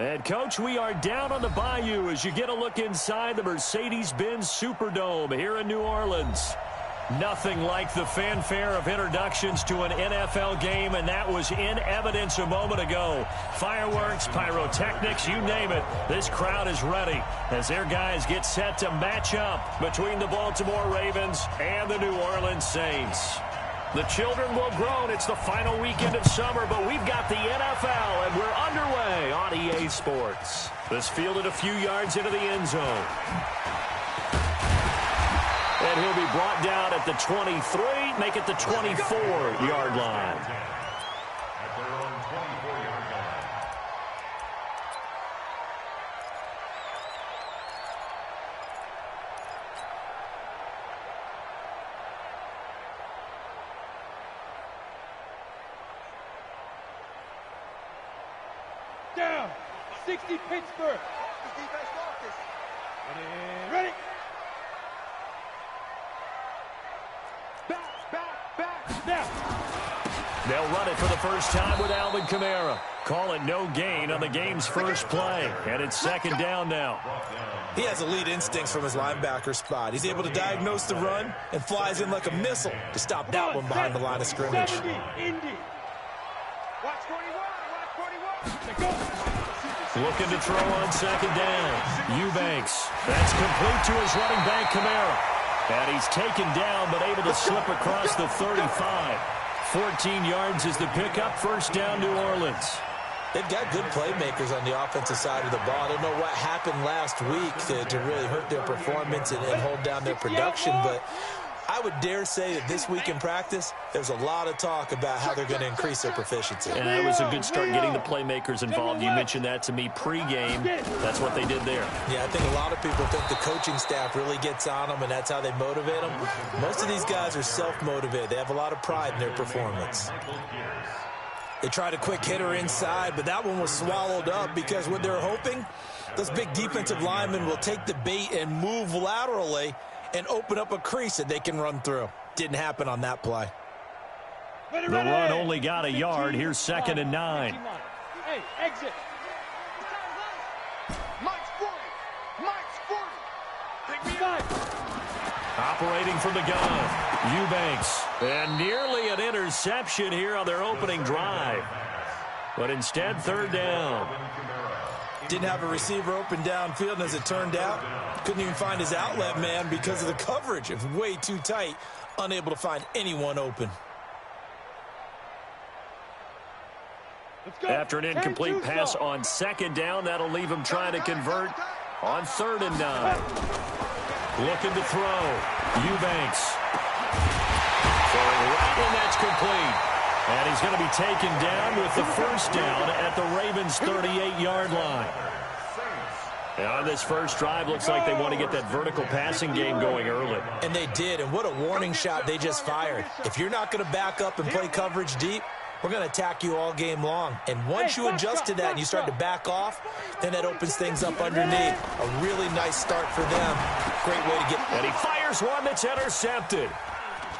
And, Coach, we are down on the bayou as you get a look inside the Mercedes-Benz Superdome here in New Orleans. Nothing like the fanfare of introductions to an NFL game, and that was in evidence a moment ago. Fireworks, pyrotechnics, you name it. This crowd is ready as their guys get set to match up between the Baltimore Ravens and the New Orleans Saints. The children will groan. It's the final weekend of summer, but we've got the NFL, and we're underway on EA Sports. This fielded a few yards into the end zone. And he'll be brought down at the 23, make it the 24-yard line. Down, 60 Pittsburgh. Ready. Now. They'll run it for the first time with Alvin Kamara. Call it no gain on the game's first play. And it's second down now. He has elite instincts from his linebacker spot. He's able to diagnose the run and flies in like a missile to stop that one behind the line of scrimmage. 70, Indy. Watch 41. Looking to throw on second down. Eubanks. That's complete to his running back, Kamara. And he's taken down, but able to slip across the 35. 14 yards is the pickup. First down, New Orleans. They've got good playmakers on the offensive side of the ball. I don't know what happened last week to really hurt their performance and hold down their production, but I would dare say that this week in practice, there's a lot of talk about how they're going to increase their proficiency. And that was a good start getting the playmakers involved. You mentioned that to me pregame. That's what they did there. Yeah, I think a lot of people think the coaching staff really gets on them, and that's how they motivate them. Most of these guys are self-motivated. They have a lot of pride in their performance. They tried a quick hitter inside, but that one was swallowed up because what they're hoping, those big defensive linemen will take the bait and move laterally and open up a crease that they can run through. Didn't happen on that play. The run only got a yard. Here's second and 9. Hey, exit. Mike's 40. Take me out. Operating from the gun, Eubanks. And nearly an interception here on their opening drive. But instead, third down. Didn't have a receiver open downfield, and as it turned out, couldn't even find his outlet man because of the coverage. It was way too tight, unable to find anyone open. After an incomplete pass on second down, that'll leave him trying to convert on third and 9. Looking to throw. Eubanks. Throwing right, and that's complete. And he's going to be taken down with the first down at the Ravens' 38-yard line. And on this first drive, looks like they want to get that vertical passing game going early. And they did, and what a warning shot they just fired. If you're not going to back up and play coverage deep, we're going to attack you all game long. And once you adjust to that and you start to back off, then that opens things up underneath. A really nice start for them. Great way to get... And he fires one that's intercepted.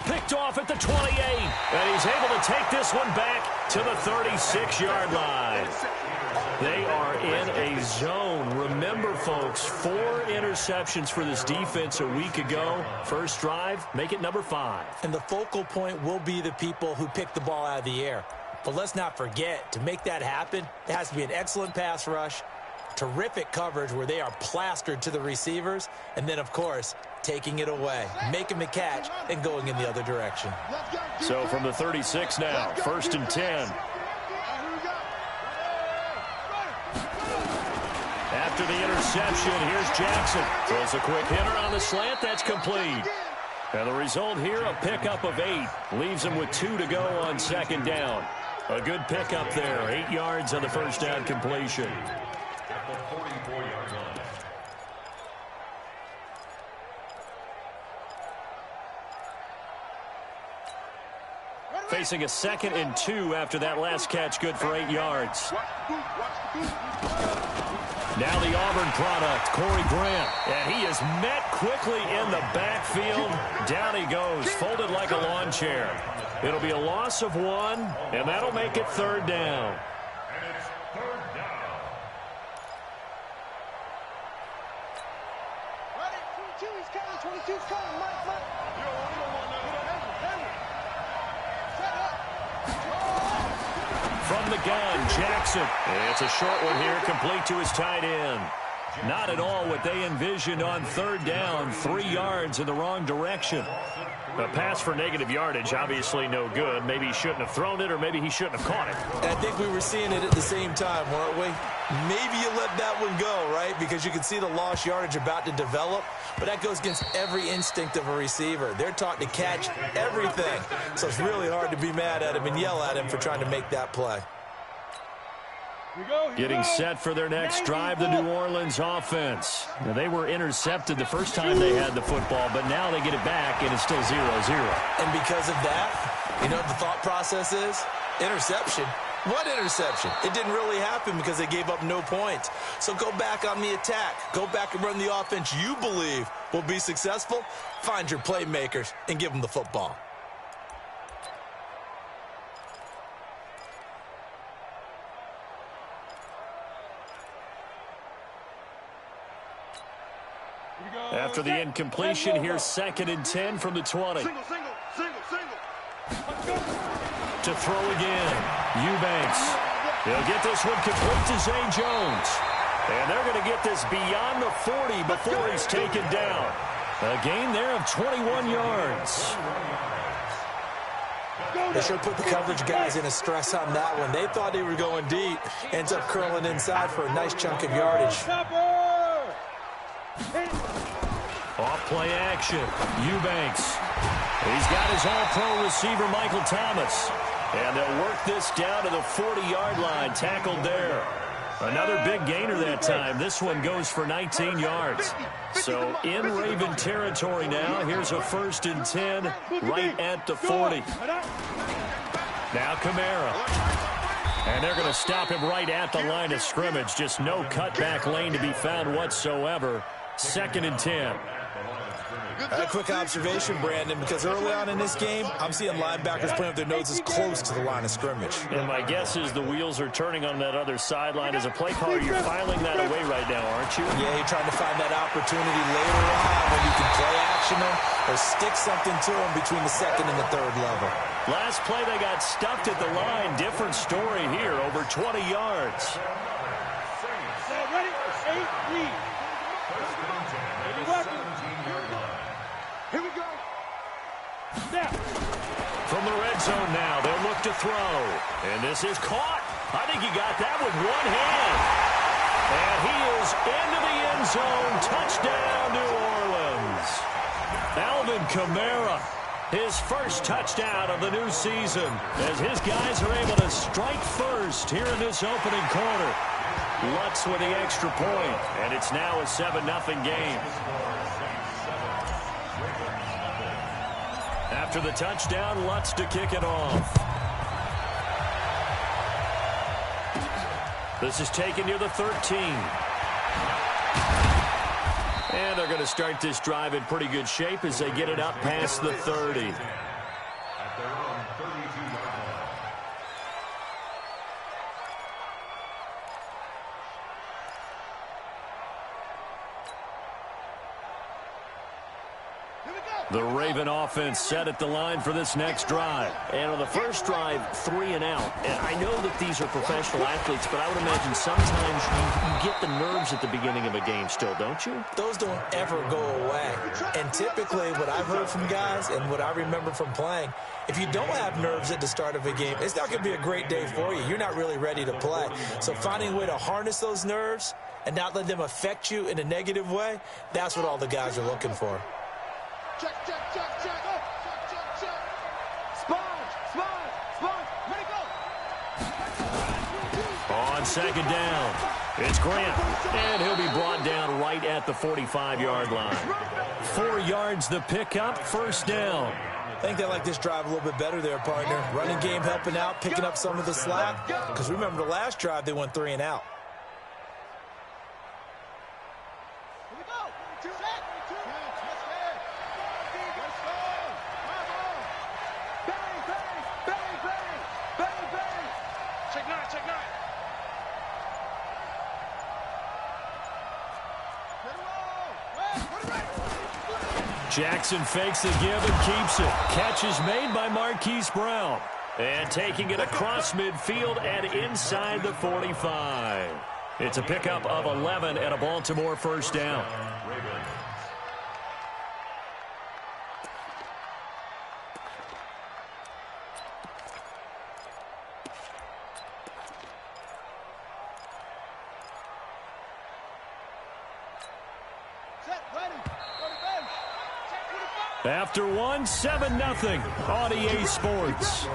Picked off at the 28. And he's able to take this one back to the 36-yard line. They are in a zone. Remember, folks, 4 interceptions for this defense a week ago. First drive, make it number 5. And the focal point will be the people who pick the ball out of the air. But let's not forget, to make that happen, there has to be an excellent pass rush, terrific coverage where they are plastered to the receivers, and then, of course, taking it away, making the catch, and going in the other direction. So from the 36 now, first and 10. After the interception, here's Jackson. Throws a quick hitter on the slant. That's complete. And the result here, a pickup of 8. Leaves him with 2 to go on second down. A good pickup there. 8 yards on the first down completion. Facing a 2nd and 2 after that last catch, good for 8 yards. Now the Auburn product, Corey Grant. And he is met quickly in the backfield. Down he goes, folded like a lawn chair. It'll be a loss of 1, and that'll make it third down. coming. 22's coming. Mike. You don't want none. Set up. From the gun, Jackson. It's a short one here, complete to his tight end. Not at all what they envisioned on third down, 3 yards in the wrong direction. A pass for negative yardage, obviously no good. Maybe he shouldn't have thrown it, or maybe he shouldn't have caught it. I think we were seeing it at the same time, weren't we? Maybe you let that one go, right? Because you can see the lost yardage about to develop, but that goes against every instinct of a receiver. They're taught to catch everything, so it's really hard to be mad at him and yell at him for trying to make that play. Getting set for their next drive, the New Orleans offense. Now, they were intercepted the first time they had the football, but now they get it back, and it's still 0-0. And because of that, you know what the thought process is? Interception. What interception? It didn't really happen because they gave up no points. So go back on the attack. Go back and run the offense you believe will be successful. Find your playmakers and give them the football. After the incompletion, here's 2nd and 10 from the 20. Single. To throw again, Eubanks. He'll get this one complete to Zay Jones. And they're going to get this beyond the 40 before he's taken down. A gain there of 21 yards. They sure put the coverage guys in a stress on that one. They thought they were going deep. Ends up curling inside for a nice chunk of yardage. Off play action. Eubanks. He's got his all-pro receiver, Michael Thomas. And they'll work this down to the 40-yard line. Tackled there. Another big gainer that time. This one goes for 19 yards. So in Raven territory now. Here's a 1st and 10 right at the 40. Now Kamara. And they're going to stop him right at the line of scrimmage. Just no cutback lane to be found whatsoever. 2nd and 10. A quick observation, Brandon, because early on in this game, I'm seeing linebackers playing with their noses close to the line of scrimmage. And my guess is the wheels are turning on that other sideline. As a play caller, you're filing that away right now, aren't you? Yeah, you're trying to find that opportunity later on when you can play action them or stick something to them between the 2nd and the 3rd level. Last play, they got stuffed at the line. Different story here, over 20 yards. Ready? 8 lead. Here we go. Snap. From the red zone now, they'll look to throw. And this is caught. I think he got that with one hand. And he is into the end zone. Touchdown, New Orleans. Alvin Kamara, his first touchdown of the new season, as his guys are able to strike first here in this opening quarter. Lutz with the extra point, and it's now a 7-0 game. After the touchdown, Lutz to kick it off. This is taken near the 13. And they're going to start this drive in pretty good shape as they get it up past the 30. The Raven offense set at the line for this next drive. And on the first drive, 3 and out. And I know that these are professional athletes, but I would imagine sometimes you get the nerves at the beginning of a game still, don't you? Those don't ever go away. And typically what I've heard from guys and what I remember from playing, if you don't have nerves at the start of a game, it's not going to be a great day for you. You're not really ready to play. So finding a way to harness those nerves and not let them affect you in a negative way, that's what all the guys are looking for. Check. Oh, check. Sponge. Ready, go. On 2nd down, it's Grant. And he'll be brought down right at the 45-yard line. 4 yards the pickup, 1st down. I think they like this drive a little bit better there, partner. Running game helping out, picking up some of the slack. Because remember the last drive, they went 3 and out. Jackson fakes the give and keeps it. Catch is made by Marquise Brown. And taking it across midfield and inside the 45. It's a pickup of 11 and a Baltimore first down. After one, 7-0 on EA Sports.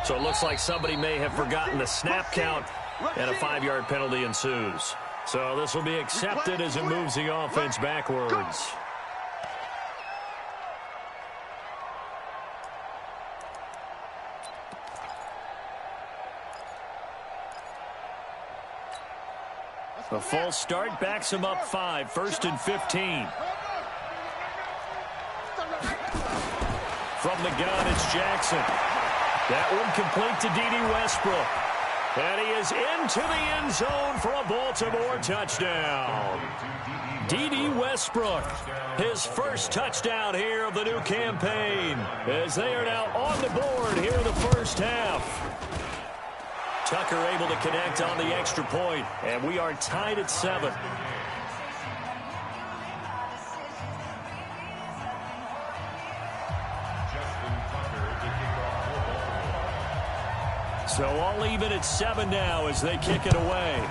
So it looks like somebody may have forgotten the snap count, and a 5-yard penalty ensues. So this will be accepted as it moves the offense backwards. A full start backs him up 5, 1st and 15. From the gun, it's Jackson. That one complete to D.D. Westbrook. And he is into the end zone for a Baltimore touchdown. D.D. Westbrook, his first touchdown here of the new campaign, as they are now on the board here in the first half. Tucker able to connect on the extra point, and we are tied at 7. So all even at 7 now as they kick it away.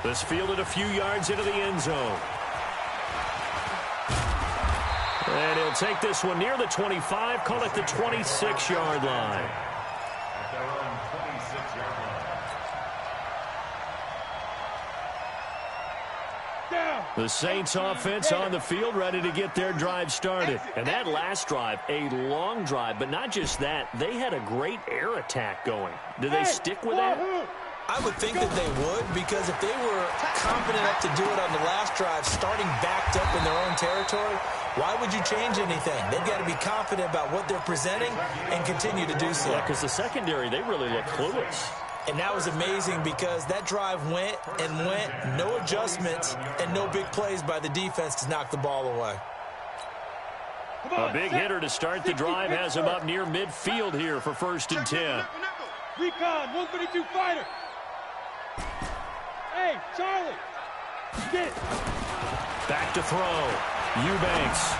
This fielded a few yards into the end zone. And he'll take this one near the 25, call it the 26-yard line. The Saints offense on the field ready to get their drive started. And that last drive, a long drive, but not just that, they had a great air attack going. Do they stick with that? I would think that they would, because if they were confident enough to do it on the last drive, starting backed up in their own territory, why would you change anything? They've got to be confident about what they're presenting and continue to do so. Yeah, because the secondary, they really look clueless. And that was amazing because that drive went and went, no adjustments, and no big plays by the defense to knock the ball away. A big hitter to start the drive has him up near midfield here for 1st and 10. Recon, 132 fighter. Hey, Charlie. Get it. Back to throw. Eubanks.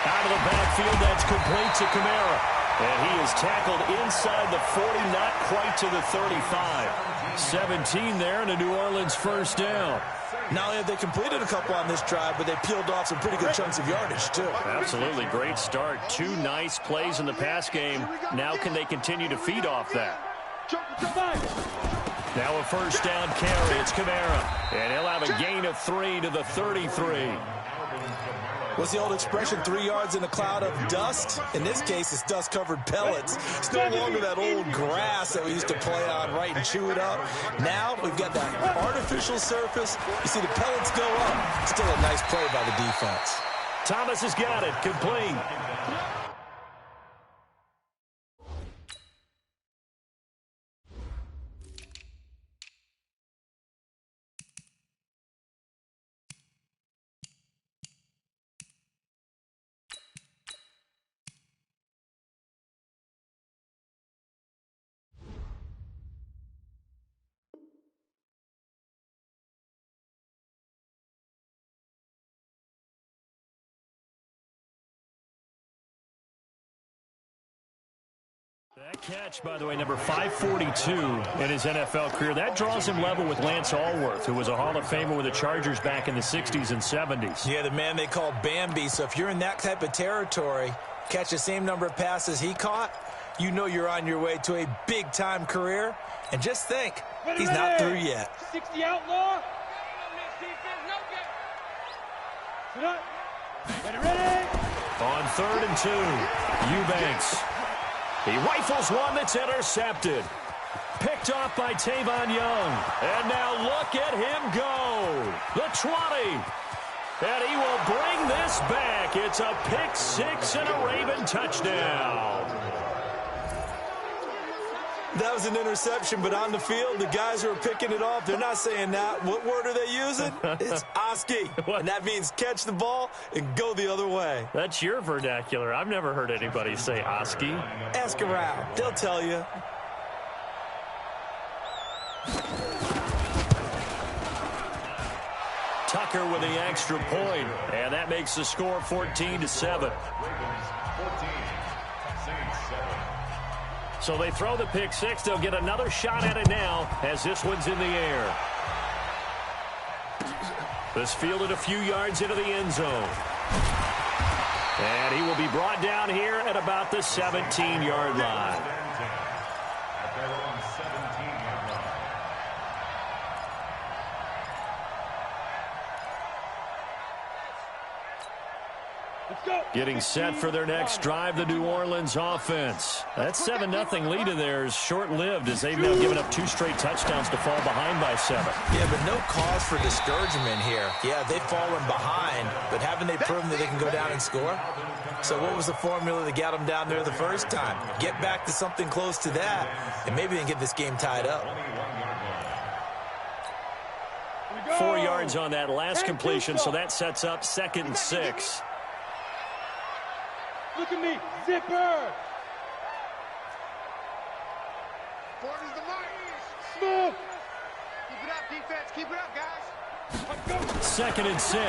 Out of the backfield, that's complete to Kamara. And he is tackled inside the 40, not quite to the 35. 17 there and a New Orleans first down. Not only have they completed a couple on this drive, but they peeled off some pretty good chunks of yardage, too. Absolutely great start. 2 nice plays in the pass game. Now can they continue to feed off that? Now a first down carry. It's Kamara. And he'll have a gain of 3 to the 33. What's the old expression, 3 yards in a cloud of dust? In this case, it's dust-covered pellets. It's no longer that old grass that we used to play on, right, and chew it up. Now we've got that artificial surface. You see the pellets go up. Still a nice play by the defense. Thomas has got it. Complete. That catch, by the way, number 542 in his NFL career. That draws him level with Lance Allworth, who was a Hall of Famer with the Chargers back in the 60s and 70s. Yeah, the man they call Bambi. So if you're in that type of territory, catch the same number of passes he caught, you know you're on your way to a big-time career. And just think, he's not through yet. 60 outlaw. Ready. On 3rd and 2, Eubanks. He rifles one that's intercepted. Picked off by Tavon Young. And now look at him go. The 20. And he will bring this back. It's a pick six and a Raven touchdown. That was an interception, but on the field, the guys who are picking it off, they're not saying that. What word are they using? It's Oski. And that means catch the ball and go the other way. That's your vernacular. I've never heard anybody say Oski. Ask around. They'll tell you. Tucker with the extra point, and that makes the score 14-7. So they throw the pick six. They'll get another shot at it now as this one's in the air. This fielded a few yards into the end zone. And he will be brought down here at about the 17-yard line. Getting set for their next drive, the New Orleans offense. That 7-0 lead of theirs short-lived as they've now given up 2 straight touchdowns to fall behind by 7. Yeah, but no cause for discouragement here. Yeah, they've fallen behind, but haven't they proven that they can go down and score? So what was the formula that got them down there the first time? Get back to something close to that, and maybe they can get this game tied up. 4 yards on that last completion, so that sets up 2nd and 6. Look at me, zipper! Forty's the mark. Smooth! Keep it up, defense. Keep it up, guys. 2nd and 6.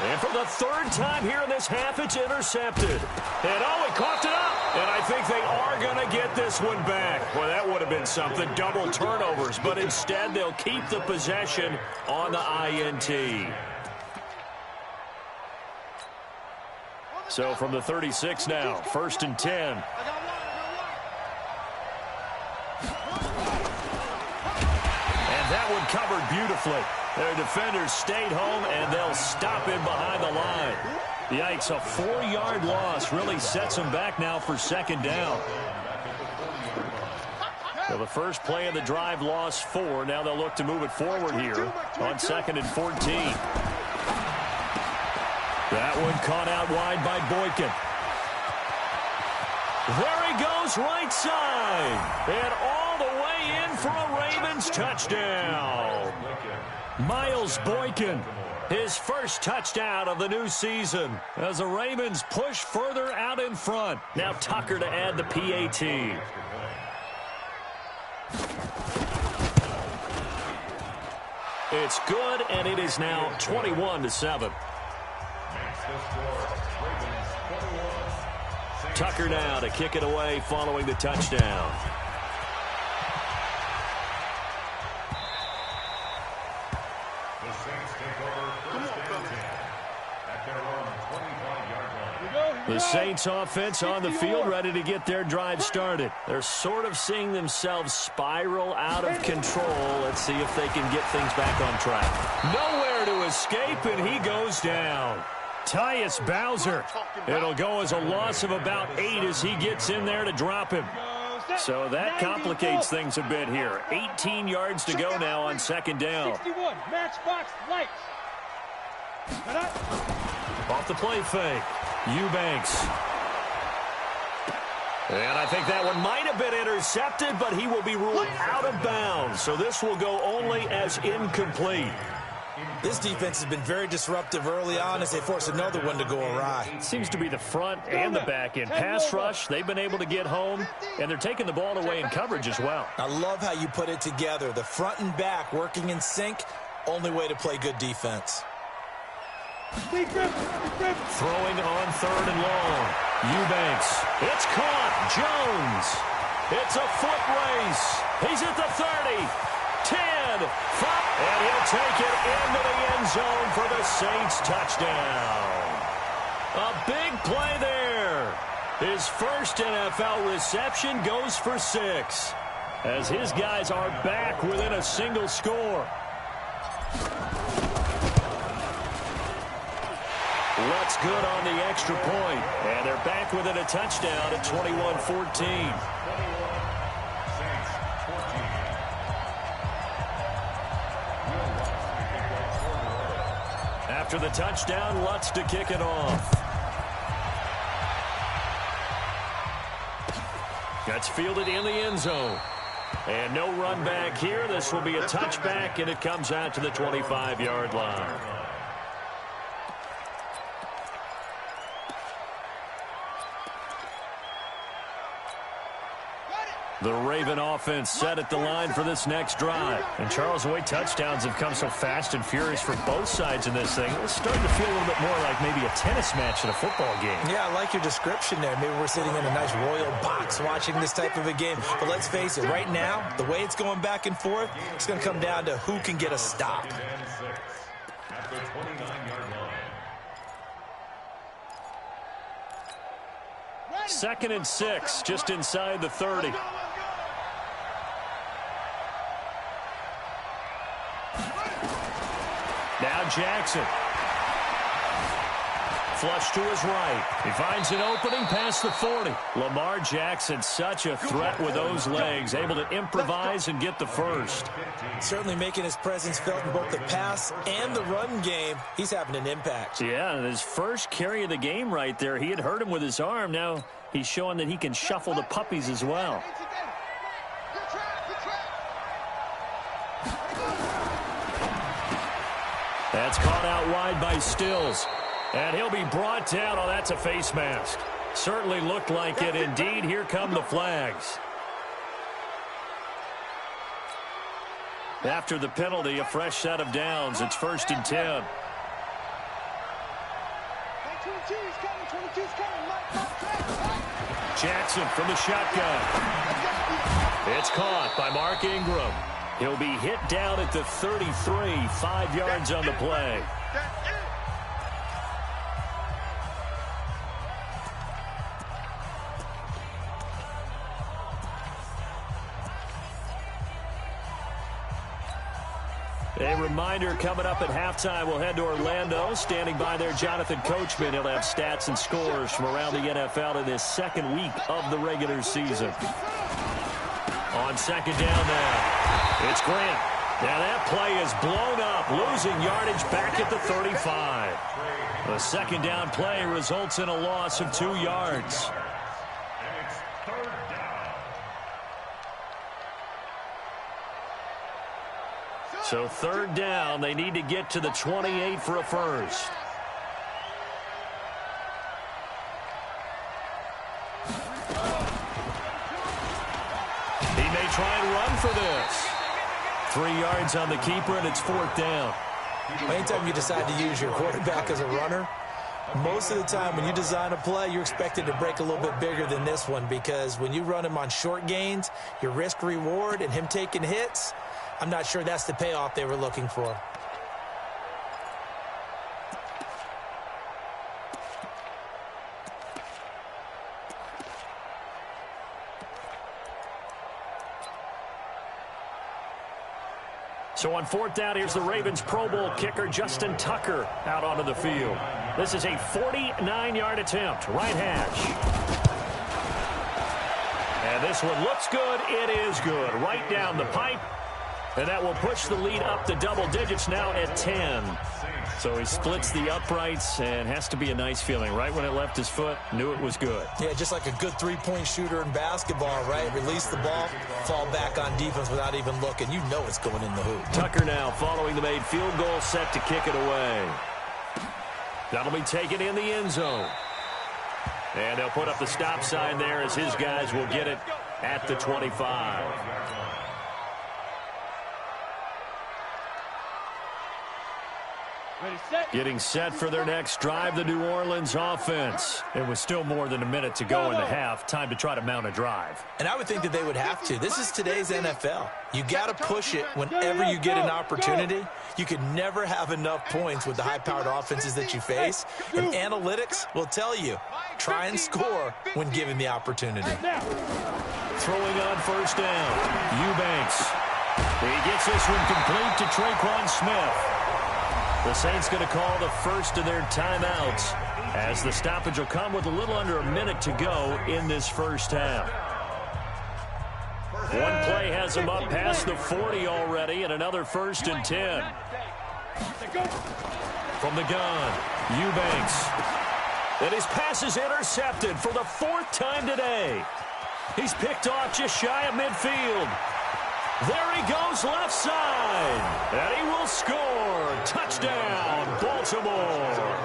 And for the 3rd time here in this half, it's intercepted. And he coughed it up. And I think they are going to get this one back. Well, that would have been something. Double turnovers. But instead, they'll keep the possession on the INT. So from the 36 now, 1st and 10. And that one covered beautifully. Their defenders stayed home, and they'll stop him behind the line. Yikes, a 4-yard loss really sets them back now for 2nd down. So the first play of the drive lost 4. Now they'll look to move it forward here on 2nd and 14. That one caught out wide by Boykin. There he goes right side. And all the way in for a Ravens touchdown. Miles Boykin, his first touchdown of the new season as the Ravens push further out in front. Now Tucker to add the PAT. It's good, and it is now 21-7. Tucker now to kick it away following the touchdown. The Saints take over first and 10 at their own 25-yard line. The Saints offense on the field ready to get their drive started. They're sort of seeing themselves spiral out of control. Let's see if they can get things back on track. Nowhere to escape, and he goes down. Tyus Bowser. It'll go as a loss of about 8 as he gets in there to drop him. So that complicates things a bit here. 18 yards to go now on 2nd down. 61, matchbox lights. Off the play fake. Eubanks. And I think that one might have been intercepted, but he will be ruled out of bounds. So this will go only as incomplete. This defense has been very disruptive early on as they force another one to go awry. It seems to be the front and the back end. Pass rush, they've been able to get home, and they're taking the ball away in coverage as well. I love how you put it together. The front and back working in sync, only way to play good defense. Throwing on 3rd and long. Eubanks. It's caught. Jones. It's a foot race. He's at the 30. 10. 5. And he'll take it into the end zone for the Saints touchdown. A big play there. His first NFL reception goes for 6. As his guys are back within a single score. That's good on the extra point. And they're back within a touchdown at 21-14. After the touchdown, Lutz to kick it off. That's fielded in the end zone. And no run back here. This will be a touchback, and it comes out to the 25-yard line. The Raven offense set at the line for this next drive. And Charles, the way touchdowns have come so fast and furious for both sides in this thing, it's starting to feel a little bit more like maybe a tennis match in a football game. Yeah, I like your description there. Maybe we're sitting in a nice royal box watching this type of a game. But let's face it, right now, the way it's going back and forth, it's going to come down to who can get a stop. At the 29-yard line. 2nd and 6, just inside the 30. Now Jackson. Flush to his right. He finds an opening past the 40. Lamar Jackson, such a threat with those legs, able to improvise and get the first. Certainly making his presence felt in both the pass and the run game. He's having an impact. Yeah, and his first carry of the game right there, he had hurt him with his arm. Now he's showing that he can shuffle the puppies as well. That's caught out wide by Stills. And he'll be brought down. Oh, that's a face mask. Certainly looked like it. Indeed, here come the flags. After the penalty, a fresh set of downs. It's 1st and 10. Jackson from the shotgun. It's caught by Mark Ingram. He'll be hit down at the 33, 5 yards on the play. A reminder, coming up at halftime, we'll head to Orlando. Standing by there, Jonathan Coachman. He'll have stats and scores from around the NFL in this second week of the regular season. On 2nd down now, it's Grant. Now that play is blown up, losing yardage back at the 35. The 2nd down play results in a loss of 2 yards. So 3rd down, they need to get to the 28 for a first. He may try and run for this. 3 yards on the keeper, and it's 4th down. Anytime you decide to use your quarterback as a runner, most of the time when you design a play, you're expected to break a little bit bigger than this one, because when you run him on short gains, your risk-reward and him taking hits, I'm not sure that's the payoff they were looking for. So on 4th down, here's the Ravens Pro Bowl kicker, Justin Tucker, out onto the field. This is a 49-yard attempt, right hash. And this one looks good. It is good. Right down the pipe. And that will push the lead up to double digits now at 10. So he splits the uprights, and has to be a nice feeling. Right when it left his foot, knew it was good. Yeah, just like a good three-point shooter in basketball, right? Release the ball, fall back on defense without even looking. You know it's going in the hoop. Tucker now following the made field goal, set to kick it away. That'll be taken in the end zone. And they'll put up the stop sign there as his guys will get it at the 25. Getting set for their next drive, the New Orleans offense. It was still more than a minute to go in the half. Time to try to mount a drive. And I would think that they would have to. This is today's NFL. You got to push it whenever you get an opportunity. You could never have enough points with the high-powered offenses that you face. And analytics will tell you, try and score when given the opportunity. Throwing on 1st down, Eubanks. He gets this one complete to Traquan Smith. The Saints going to call the first of their timeouts as the stoppage will come with a little under a minute to go in this first half. One play has him up past the 40 already, and another 1st and 10. From the gun, Eubanks. And his pass is intercepted for the 4th time today. He's picked off just shy of midfield. There he goes left side. And he will score. Touchdown, Baltimore.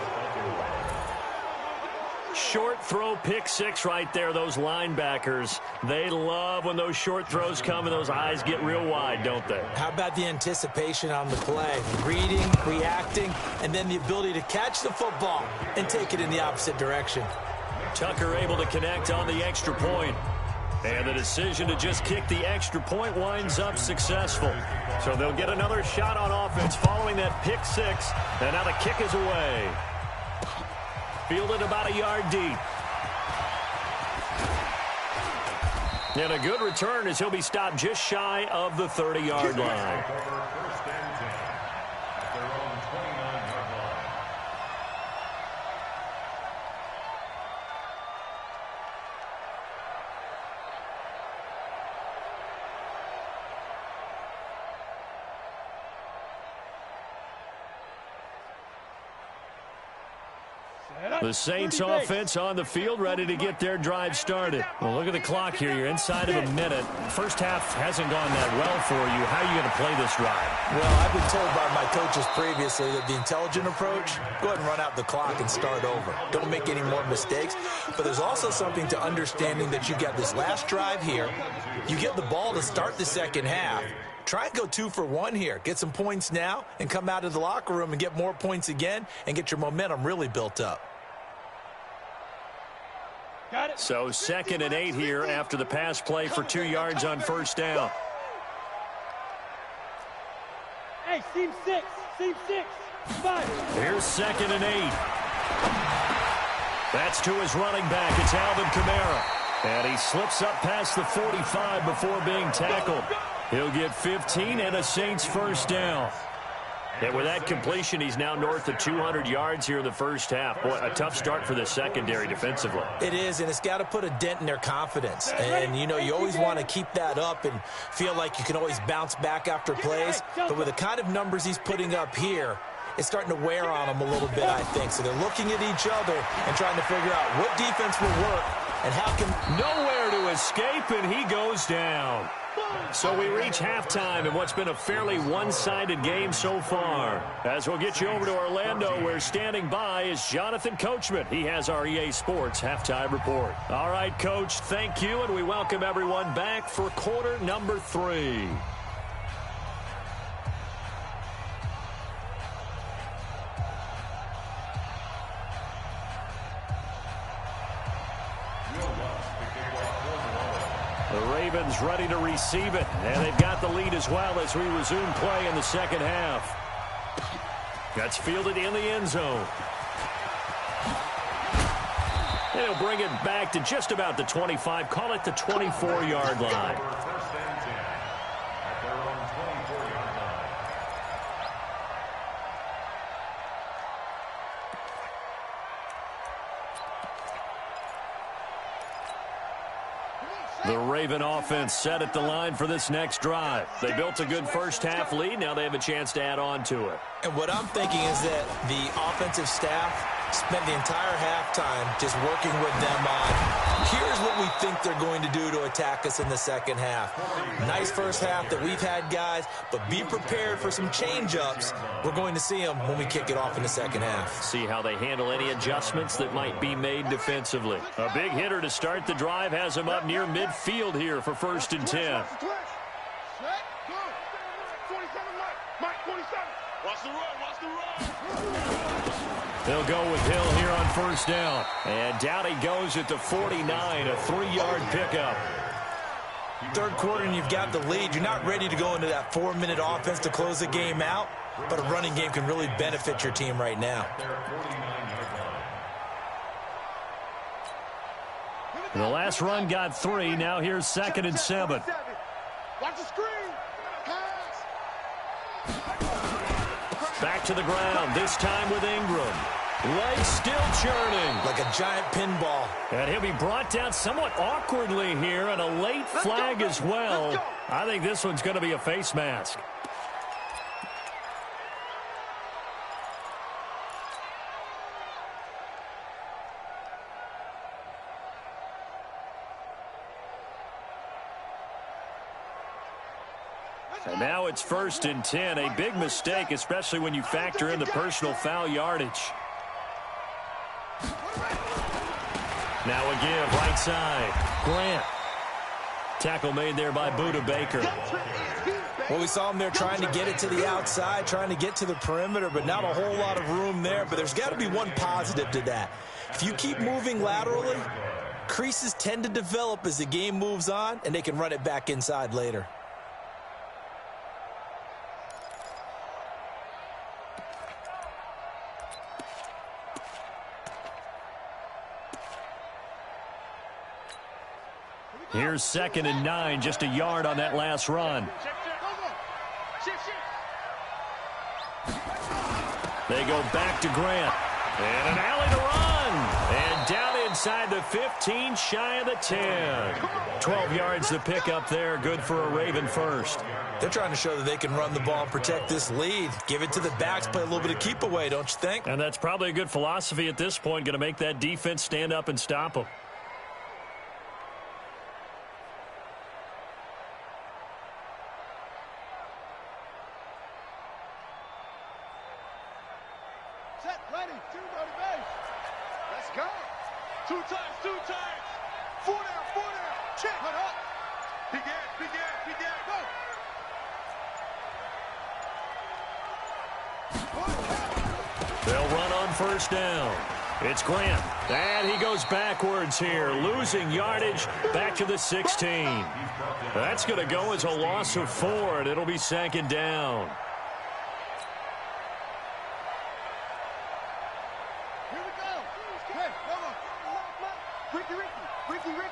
Short throw, pick six right there, those linebackers. They love when those short throws come and those eyes get real wide, don't they? How about the anticipation on the play? Reading, reacting, and then the ability to catch the football and take it in the opposite direction. Tucker able to connect on the extra point. And the decision to just kick the extra point winds up successful. So they'll get another shot on offense following that pick six. And now the kick is away. Fielded about a yard deep. And a good return as he'll be stopped just shy of the 30-yard line. The Saints offense on the field, ready to get their drive started. Well, look at the clock here. You're inside of a minute. First half hasn't gone that well for you. How are you going to play this drive? Well, I've been told by my coaches previously that the intelligent approach, go ahead and run out the clock and start over. Don't make any more mistakes. But there's also something to understanding that you got this last drive here. You get the ball to start the second half. Try and go 2 for 1 here. Get some points now and come out of the locker room and get more points again and get your momentum really built up. So 2nd and 8 here after the pass play for 2 yards on first down. Hey, seam 6, 5. Here's 2nd and 8. That's to his running back. It's Alvin Kamara. And he slips up past the 45 before being tackled. He'll get 15 and a Saints first down. And with that completion, he's now north of 200 yards here in the first half. Boy, a tough start for the secondary defensively. It is, and it's got to put a dent in their confidence. And, you know, you always want to keep that up and feel like you can always bounce back after plays. But with the kind of numbers he's putting up here, it's starting to wear on them a little bit, I think. So they're looking at each other and trying to figure out what defense will work and how can... Nowhere to escape, and he goes down. So we reach halftime in what's been a fairly one-sided game so far. As we'll get you over to Orlando, where standing by is Jonathan Coachman. He has our EA Sports halftime report. All right, Coach, thank you, and we welcome everyone back for quarter number 3. The Ravens ready to receive it, and they've got the lead as well as we resume play in the second half. That's fielded in the end zone. And he'll bring it back to just about the 25, call it the 24-yard line. The Raven offense set at the line for this next drive. They built a good first half lead. Now they have a chance to add on to it. And what I'm thinking is that the offensive staff spent the entire halftime just working with them on, here's what we think they're going to do to attack us in the second half. Nice first half that we've had, guys, but be prepared for some change-ups. We're going to see them when we kick it off in the second half. See how they handle any adjustments that might be made defensively. A big hitter to start the drive has him up near midfield here for 1st and 10. They'll go with Hill here on first down. And down he goes at the 49, a 3-yard pickup. Third quarter and you've got the lead. You're not ready to go into that 4-minute offense to close the game out, but a running game can really benefit your team right now. The last run got 3. Now here's 2nd and 7. Watch the screen. Back to the ground, this time with Ingram. Legs still churning. Like a giant pinball. And he'll be brought down somewhat awkwardly here, and a late flag as well. I think this one's going to be a face mask. And now it's 1st and 10. A big mistake, especially when you factor in the personal foul yardage. Now a give, right side. Grant. Tackle made there by Buda Baker. Well, we saw him there trying to get it to the outside, trying to get to the perimeter, but not a whole lot of room there. But there's got to be one positive to that. If you keep moving laterally, creases tend to develop as the game moves on, and they can run it back inside later. Here's 2nd and 9, just a yard on that last run. They go back to Grant. And an alley to run. And down inside the 15, shy of the 10. 12 yards to pick up there. Good for a Raven first. They're trying to show that they can run the ball and protect this lead. Give it to the backs, play a little bit of keep away, don't you think? And that's probably a good philosophy at this point. Going to make that defense stand up and stop them. They'll run on 1st down. It's Grant. And he goes backwards here, losing yardage back to the 16. That's going to go as a loss of 4, and it'll be 2nd down. Here we go. Hey, come on. Ricky.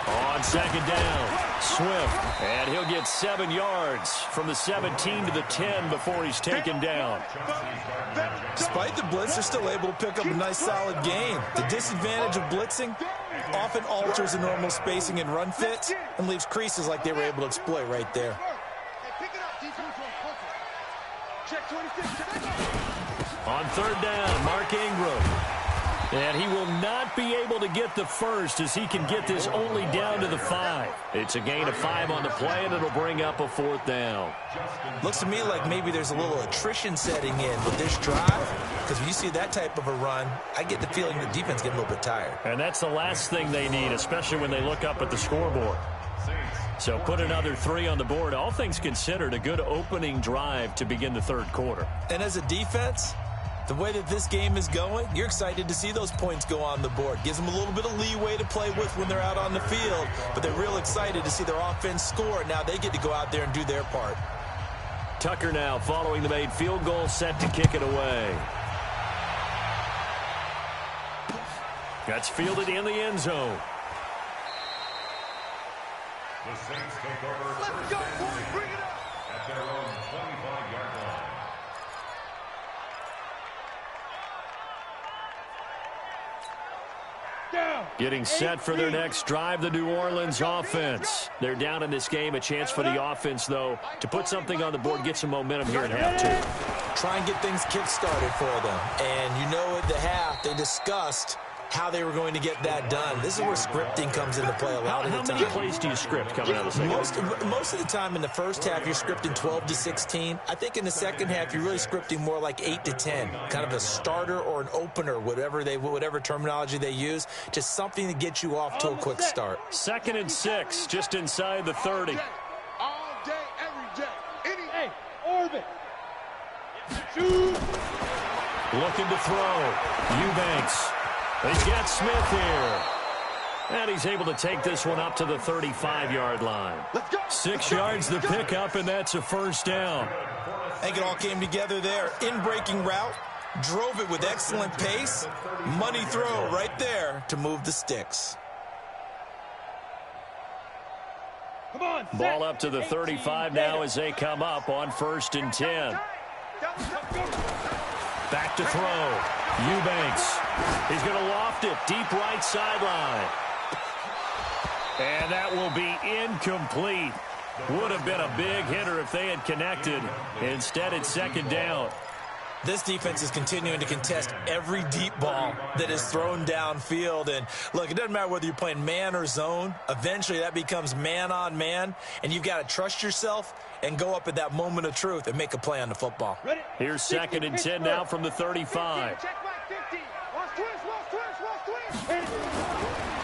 On 2nd down, Swift, and he'll get 7 yards from the 17 to the 10 before he's taken down. Despite the blitz, they're still able to pick up a nice solid gain. The disadvantage of blitzing often alters the normal spacing and run fits and leaves creases like they were able to exploit right there. On 3rd down, Mark Ingram. And he will not be able to get the first as he can get this only down to the 5. It's a gain of 5 on the play, and it'll bring up a 4th down. Looks to me like maybe there's a little attrition setting in with this drive, because when you see that type of a run, I get the feeling the defense getting a little bit tired. And that's the last thing they need, especially when they look up at the scoreboard. So put another 3 on the board. All things considered, a good opening drive to begin the 3rd quarter. And as a defense, the way that this game is going, you're excited to see those points go on the board. Gives them a little bit of leeway to play with when they're out on the field, but they're real excited to see their offense score. Now they get to go out there and do their part. Tucker now following the made field goal, set to kick it away. That's fielded in the end zone. The Saints take over. Let's go, boys. Bring it up. At their own 25-yard line. Getting set for their next drive, the New Orleans offense. They're down in this game. A chance for the offense, though, to put something on the board, get some momentum here at half 2. Try and get things kick-started for them. And you know at the half, they discussed how they were going to get that done. This is where scripting comes into play a lot of the time. How many plays do you script coming out of the second? Most of the time in the first half, you're scripting 12 to 16. I think in the second half, you're really scripting more like 8 to 10. Kind of a starter or an opener, whatever terminology they use. Just something to get you off to a quick start. 2nd and 6, just inside the 30. All day, every day. Hey, orbit. Shoot. Looking to throw. Eubanks. He's got Smith here. And he's able to take this one up to the 35-yard line. 6 yards the pickup, and that's a 1st down. I think it all came together there. In-breaking route. Drove it with excellent pace. Money throw right there to move the sticks. Come on, Ball up to the 35 now as they come up on 1st and 10. Back to throw. Eubanks. He's going to loft it deep right sideline. And that will be incomplete. Would have been a big hitter if they had connected. Instead, it's 2nd down. This defense is continuing to contest every deep ball that is thrown downfield. And, look, it doesn't matter whether you're playing man or zone. Eventually, that becomes man-on-man, and you've got to trust yourself and go up at that moment of truth and make a play on the football. Here's 2nd and 10 now from the 35.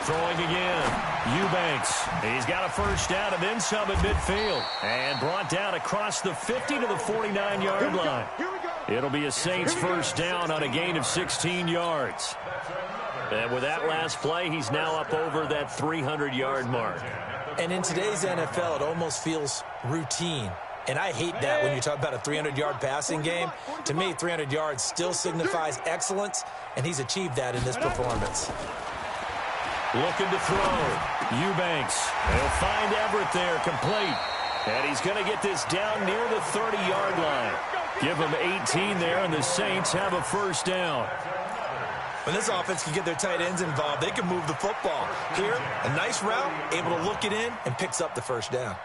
Throwing again. Eubanks. He's got a 1st down and then some at midfield. And brought down across the 50 to the 49-yard line. It'll be a Saints 1st down on a gain of 16 yards. And with that last play, he's now up over that 300-yard mark. And in today's NFL, it almost feels routine. And I hate that when you talk about a 300-yard passing game. To me, 300 yards still signifies excellence, and he's achieved that in this performance. Looking to throw. Eubanks. He'll find Everett there, complete. And he's going to get this down near the 30-yard line. Give him 18 there, and the Saints have a 1st down. When this offense can get their tight ends involved, they can move the football. Here, a nice route, able to look it in, and picks up the 1st down.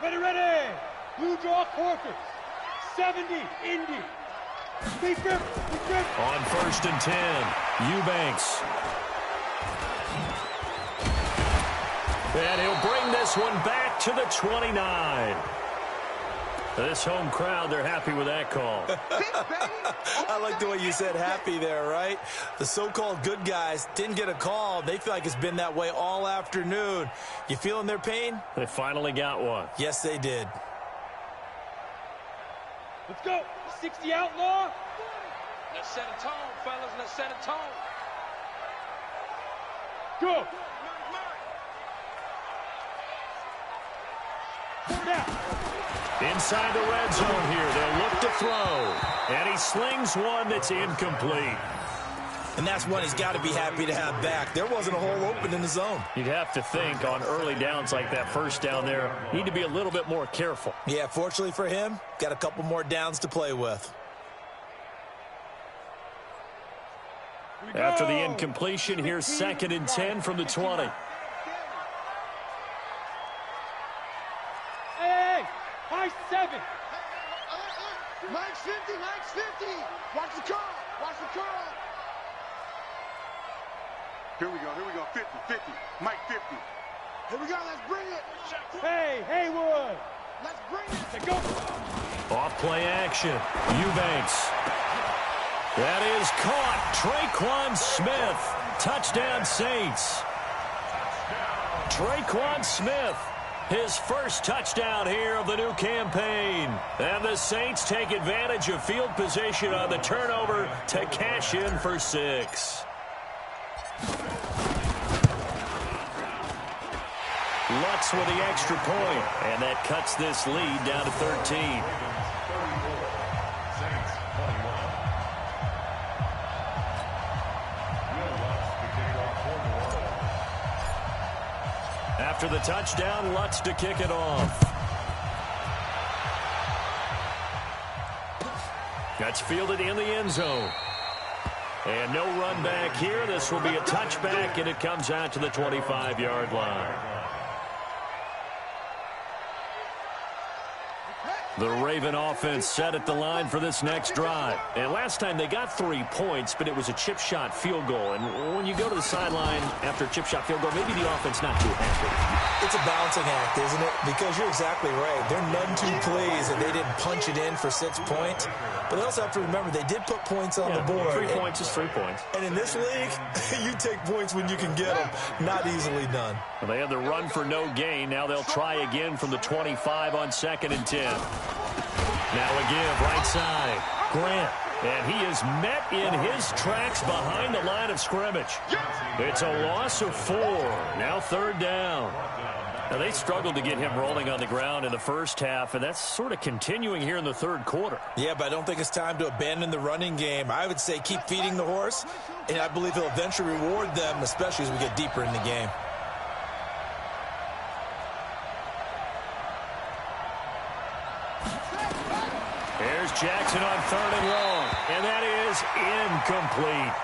Ready. Blue draw quarters. 70, Indy. On 1st and 10, Eubanks. And he'll bring this one back to the 29. This home crowd, they're happy with that call. I like the way you said happy there, right? The so-called good guys didn't get a call. They feel like it's been that way all afternoon. You feeling their pain? They finally got one. Yes, they did. Let's go. 60 outlaw. Let's set a tone, fellas. Let's set a tone. Go. Now. Inside the red zone here. They'll look to throw. And he slings one that's incomplete. And that's one he's got to be happy to have back. There wasn't a hole open in the zone. You'd have to think on early downs like that 1st down there, need to be a little bit more careful. Yeah, fortunately for him, got a couple more downs to play with. After the incompletion, here's 2nd and 10 from the 20. Hey, high 7. Mike's 50, Mike's 50. Watch the curl, watch the curl. Here we go, 50, 50. Mike 50. Here we go, let's bring it. Hey, Haywood. Let's bring it. Let's go. Off play action. Eubanks. That is caught. Traquan Smith. Touchdown Saints. Traquan Smith. His 1st touchdown here of the new campaign. And the Saints take advantage of field position on the turnover to cash in for 6. Lutz with the extra point, and that cuts this lead down to 13. After the touchdown, Lutz to kick it off. That's fielded in the end zone. And no run back here. This will be a touchback, and it comes out to the 25-yard line. The Raven offense set at the line for this next drive. And last time they got 3 points, but it was a chip shot field goal. And when you go to the sideline after a chip shot field goal, maybe the offense not too happy. It's a balancing act, isn't it? Because you're exactly right. They're none too pleased that they didn't punch it in for 6 points. But they also have to remember they did put points on the board. 3 points is 3 points. And in this league, you take points when you can get them. Not easily done. Well, they had the run for no gain. Now they'll try again from the 25 on 2nd and 10. Now a give right side. Grant. And he is met in his tracks behind the line of scrimmage. It's a loss of 4. Now 3rd down. Now, they struggled to get him rolling on the ground in the first half, and that's sort of continuing here in the third quarter. Yeah, but I don't think it's time to abandon the running game. I would say keep feeding the horse, and I believe he'll eventually reward them, especially as we get deeper in the game. Here's Jackson on 3rd and long, and that is incomplete.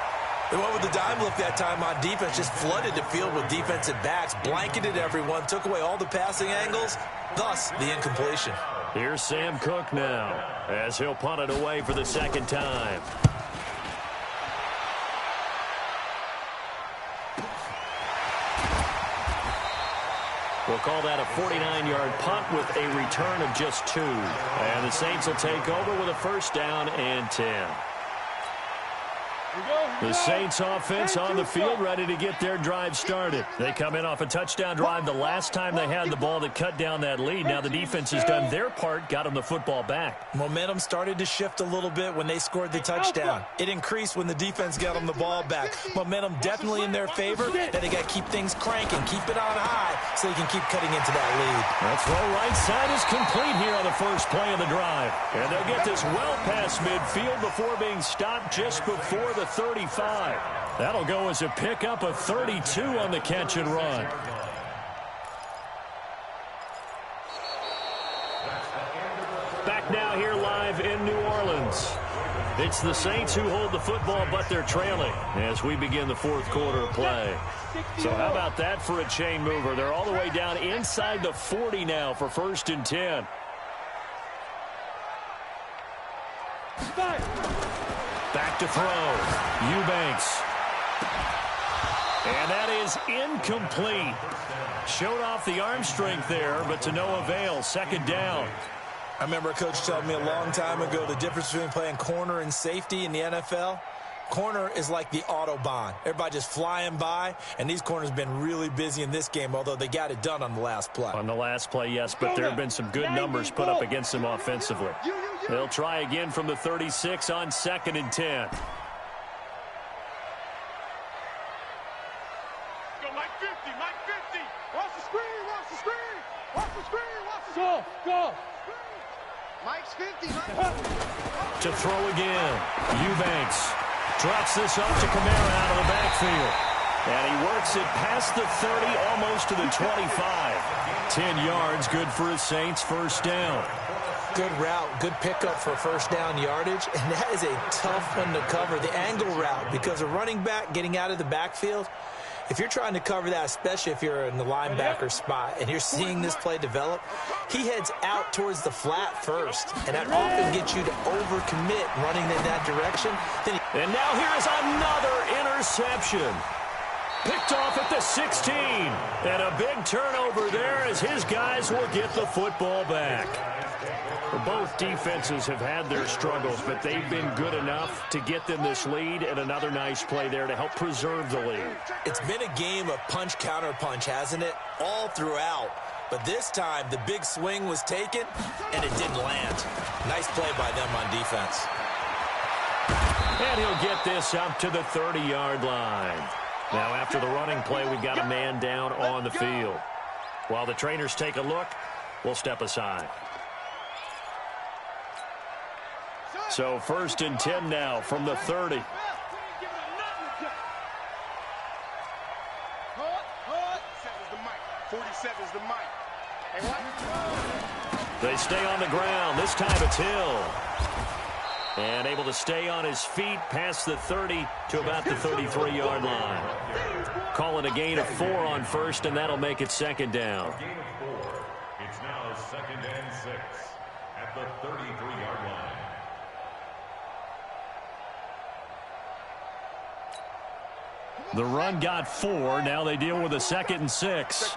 They went with the dime look that time on defense, just flooded the field with defensive backs, blanketed everyone, took away all the passing angles, thus the incompletion. Here's Sam Cook now, as he'll punt it away for the second time. We'll call that a 49-yard punt with a return of just 2. And the Saints will take over with a first down and 10. The Saints offense on the field, ready to get their drive started. They come in off a touchdown drive the last time they had the ball that cut down that lead. Now the defense has done their part, got them the football back. Momentum started to shift a little bit when they scored the touchdown. It increased when the defense got them the ball back. Momentum definitely in their favor. Now they got to keep things cranking, keep it on high so they can keep cutting into that lead. That throw right side is complete here on the first play of the drive. And they'll get this well past midfield before being stopped just before the 35. That'll go as a pickup of 32 on the catch and run. Back now here live in New Orleans. It's the Saints who hold the football, but they're trailing as we begin the fourth quarter play. So how about that for a chain mover? They're all the way down inside the 40 now for 1st and 10. Back to throw. Eubanks. And that is incomplete. Showed off the arm strength there, but to no avail. 2nd down. I remember a coach telling me a long time ago the difference between playing corner and safety in the NFL. Corner is like the Autobahn. Everybody just flying by, and these corners have been really busy in this game, although they got it done on the last play. On the last play, yes, but there have been some good numbers put up against them offensively. They'll try again from the 36 on 2nd and 10. Go Mike 50, Mike 50. Watch the screen, watch the screen. Watch the screen, watch the Go, go. Mike's 50, Mike. To throw again. Eubanks drops this up to Kamara out of the backfield. And he works it past the 30, almost to the 25. 10 yards, good for his Saints, 1st down. Good route, good pickup for 1st down yardage, and that is a tough one to cover, the angle route, because a running back getting out of the backfield, if you're trying to cover that, especially if you're in the linebacker spot and you're seeing this play develop, he heads out towards the flat first, and that often gets you to overcommit running in that direction. And now here is another interception. Picked off at the 16. And a big turnover there as his guys will get the football back. Both defenses have had their struggles, but they've been good enough to get them this lead, and another nice play there to help preserve the lead. It's been a game of punch-counter-punch, hasn't it? All throughout. But this time, the big swing was taken, and it didn't land. Nice play by them on defense. And he'll get this up to the 30-yard line. Now, after the running play, we've got a man down on the field. While the trainers take a look, we'll step aside. So 1st and 10 now from the 30. They stay on the ground. This time it's Hill. And able to stay on his feet past the 30 to about the 33-yard line. Calling a gain of 4 on 1st, and that'll make it 2nd down. It's now 2nd and 6 at the 33-yard line. The run got 4. Now they deal with a 2nd and 6.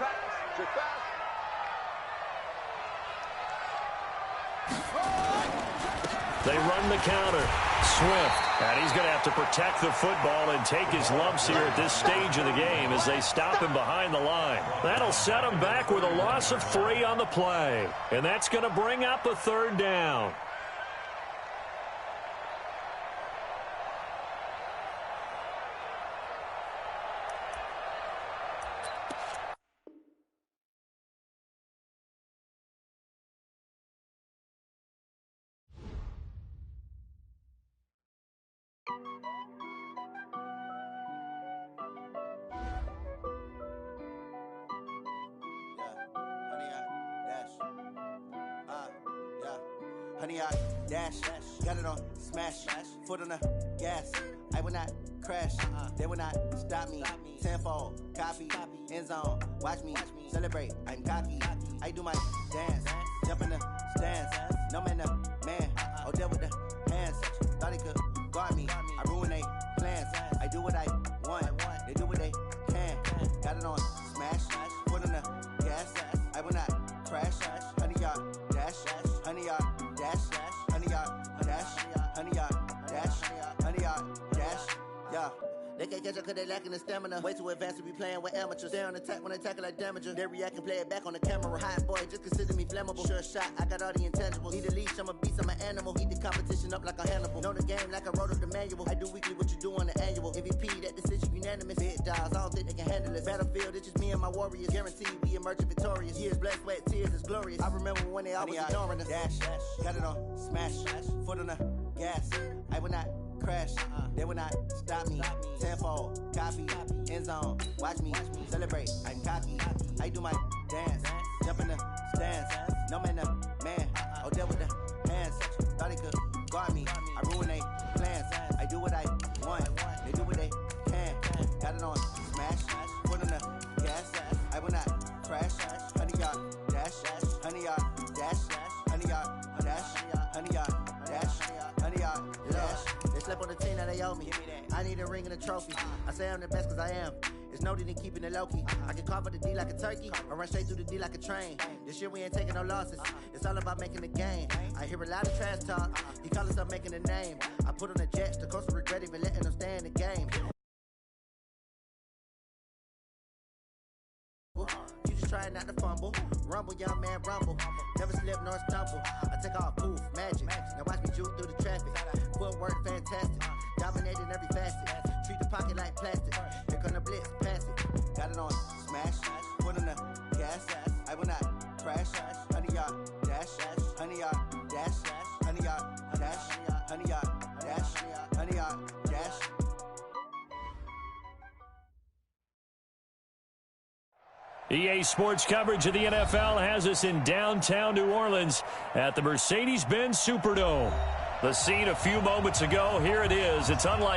They run the counter. Swift. And he's going to have to protect the football and take his lumps here at this stage of the game as they stop him behind the line. That'll set him back with a loss of 3 on the play. And that's going to bring up a 3rd down. 100 yard dash. Got it on smash. Foot on the gas. I will not crash. They will not stop me. Tenfold, copy, end zone. Watch me celebrate. I'm cocky. I do my dance. Jump in the stands. No man, the man. Oh, deal with the hands. Thought he could guard me. I ruin they plans. I do what I want. They do what they can. Got it on smash. Foot on the gas. I will not crash. 100 yard dash. 100 yard dash. 100 yard dash. 100 yard dash. 100 yard dash. Yeah. They can't catch up cause they lacking the stamina. Way too advanced to be playing with amateurs. Stay on attack when they tackle like damager. They react and play it back on the camera. Hot boy, just consider me flammable. Sure shot, I got all the intangibles. Need a leash, I'm a beast, I'm an animal. Heat the competition up like a Hannibal. Know the game like I wrote up the manual. I do weekly what you do on the annual. MVP, that decision unanimous. Big dogs, I don't think they can handle it. Battlefield, it's just me and my warriors. Guaranteed we emerge victorious. Years, blood, sweat, tears, it's glorious. I remember when they always ignoring us. Dash, got it on smash. Foot on the gas. I will not crash. They will not stop me. Tenfold, copy, end zone. Watch me celebrate. I'm cocky. I do my dance. Jump in the stands. No man, the man. Oh, deal with the hands. Thought he could guard me. I ruin they plans. I do what I want. They do what they can. Got it on smash. Put on the gas. I will not crash. 100 yard dash. 100 yard dash. 100 yard dash. 100 yard dash. 100 yard dash. They slept on the team that they owe me. I need a ring and a trophy. I say I'm the best cause I am. It's no need in keeping it low-key. I can carve up the D like a turkey or run straight through the D like a train. This year we ain't taking no losses. It's all about making the game. I hear a lot of trash talk. He call us up making a name. I put on the Jets. The coach will regret even letting them stay in the game. You just trying not to fumble. Rumble, young man, rumble. Never slip nor stumble. I take off, poof, magic. Now watch me juke through the traffic. Footwork, fantastic. Dominating every facet. Treat the pocket like plastic. Here come the blitz, pass it. Got it on smash. Put on the gas. I will not crash. 100 yard dash. 100 yard dash. 100 yard dash. 100 yard dash. 100 yard dash. EA Sports coverage of the NFL has us in downtown New Orleans at the Mercedes-Benz Superdome. The scene a few moments ago, here it is. It's unlike